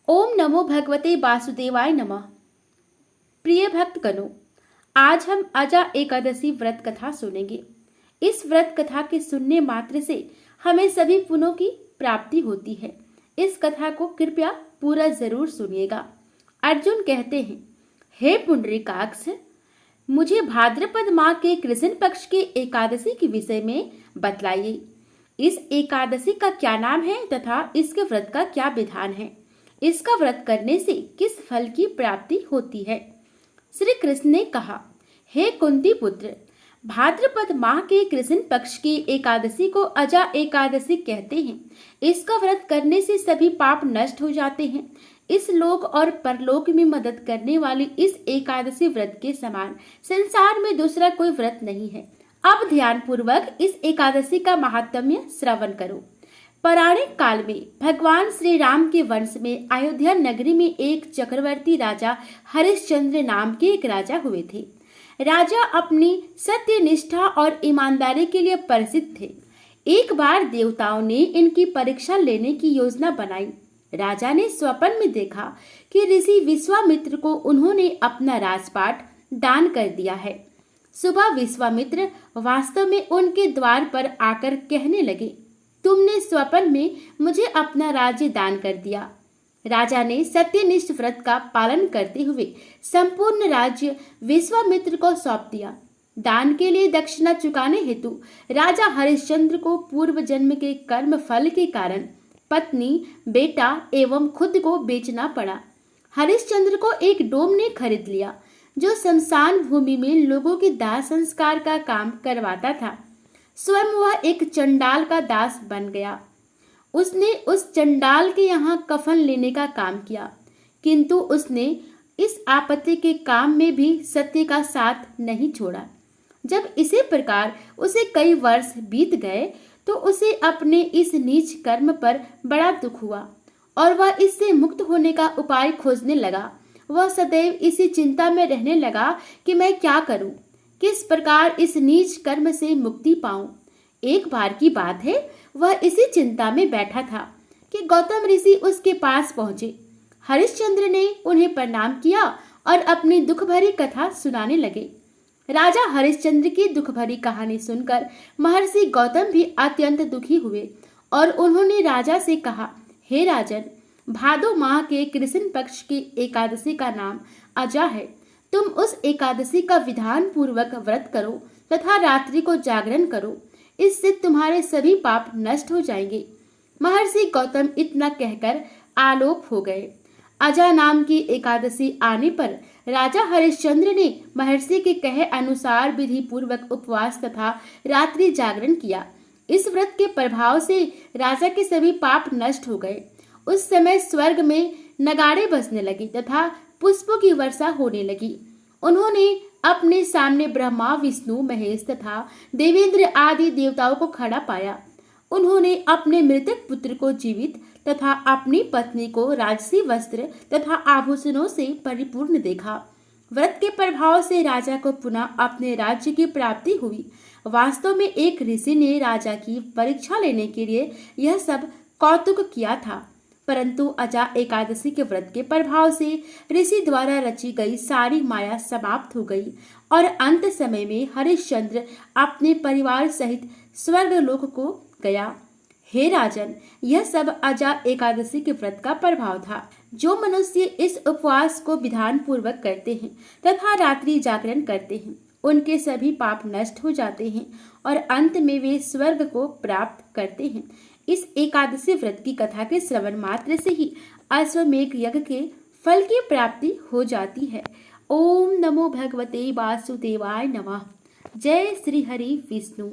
ओम नमो भगवते वासुदेवाय नमः। प्रिय भक्तगणों, आज हम अजा एकादशी व्रत कथा सुनेंगे। इस व्रत कथा के सुनने मात्र से हमें सभी पुण्यों की प्राप्ति होती है। इस कथा को कृपया पूरा जरूर सुनिएगा। अर्जुन कहते हैं, हे पुंडरीकाक्ष, मुझे भाद्रपद माह के कृष्ण पक्ष की एकादशी के विषय में बतलाइए। इस एकादशी का क्या नाम है तथा इसके व्रत का क्या विधान है? इसका व्रत करने से किस फल की प्राप्ति होती है? श्री कृष्ण ने कहा, हे कुंती पुत्र, भाद्रपद माह के कृष्ण पक्ष की एकादशी को अजा एकादशी कहते हैं। इसका व्रत करने से सभी पाप नष्ट हो जाते हैं। इस लोक और परलोक में मदद करने वाली इस एकादशी व्रत के समान संसार में दूसरा कोई व्रत नहीं है। अब ध्यान पूर्वक इस एकादशी का महात्म्य श्रवण करो। पौराणिक काल में भगवान श्री राम के वंश में अयोध्या नगरी में एक चक्रवर्ती राजा हरिश्चंद्र नाम के एक राजा हुए थे। राजा अपनी सत्य निष्ठा और ईमानदारी के लिए प्रसिद्ध थे। एक बार देवताओं ने इनकी परीक्षा लेने की योजना बनाई। राजा ने स्वप्न में देखा कि ऋषि विश्वामित्र को उन्होंने अपना राजपाट दान कर दिया है। सुबह विश्वामित्र वास्तव में उनके द्वार पर आकर कहने लगे, तुमने स्वप्न में मुझे अपना राज्य दान कर दिया। राजा ने सत्यनिष्ठ व्रत का पालन करते हुए संपूर्ण राज्य विश्वामित्र को सौंप दिया। दान के लिए दक्षिणा चुकाने हेतु राजा हरिश्चंद्र को पूर्व जन्म के कर्म फल के कारण पत्नी, बेटा एवं खुद को बेचना पड़ा। हरिश्चंद्र को एक डोम ने खरीद लिया जो शमशान भूमि में लोगों के दाह संस्कार का काम करवाता था। स्वयं वह एक चंडाल का दास बन गया। उसने उस चंडाल के यहाँ कफन लेने का काम किया, किंतु उसने इस आपत्ति के काम में भी सत्य का साथ नहीं छोड़ा। जब इसी प्रकार उसे कई वर्ष बीत गए तो उसे अपने इस नीच कर्म पर बड़ा दुख हुआ और वह इससे मुक्त होने का उपाय खोजने लगा। वह सदैव इसी चिंता में रहने लगा कि मैं क्या करूं, किस प्रकार इस नीच कर्म से मुक्ति पाऊं। एक बार की बात है, वह इसी चिंता में बैठा था कि गौतम ऋषि उसके पास पहुंचे। हरिश्चंद्र ने उन्हें प्रणाम किया और अपनी दुख भरी कथा सुनाने लगे। राजा हरिश्चंद्र की दुख भरी कहानी सुनकर महर्षि गौतम भी अत्यंत दुखी हुए और उन्होंने राजा से कहा, हे राजन, भादो माह के कृष्ण पक्ष की एकादशी का नाम अजा है। तुम उस एकादशी का विधान पूर्वक व्रत करो तथा रात्रि को जागरण करो। इससे तुम्हारे सभी पाप नष्ट हो जाएंगे। महर्षि गौतम इतना कहकर आलोप हो गए। अजा नाम की एकादशी आने पर राजा हरिश्चंद्र ने महर्षि के कहे अनुसार विधि पूर्वक उपवास तथा रात्रि जागरण किया। इस व्रत के प्रभाव से राजा के सभी पाप नष्ट हो गए। उस समय स्वर्ग में नगाड़े बजने लगे तथा पुष्पों की वर्षा होने लगी। उन्होंने अपने सामने ब्रह्मा, विष्णु, महेश तथा देवेंद्र आदि देवताओं को खड़ा पाया। उन्होंने अपने मृतक पुत्र को जीवित तथा अपनी पत्नी को राजसी वस्त्र तथा आभूषणों से परिपूर्ण देखा। व्रत के प्रभाव से राजा को पुनः अपने राज्य की प्राप्ति हुई। वास्तव में एक ऋषि ने राजा की परीक्षा लेने के लिए यह सब कौतुक किया था, परंतु अजा एकादशी के व्रत के प्रभाव से ऋषि द्वारा रची गई सारी माया समाप्त हो गई और अंत समय में हरिश्चंद्र अपने परिवार सहित स्वर्ग लोक को गया। हे राजन, यह सब अजा एकादशी के व्रत का प्रभाव था। जो मनुष्य इस उपवास को विधान पूर्वक करते हैं तथा रात्रि जागरण करते हैं, उनके सभी पाप नष्ट हो जाते हैं और अंत में वे स्वर्ग को प्राप्त करते हैं। इस एकादशी व्रत की कथा के श्रवण मात्र से ही अश्वमेघ यज्ञ के फल की प्राप्ति हो जाती है। ओम नमो भगवते वासुदेवाय नमः। जय श्री हरि विष्णु।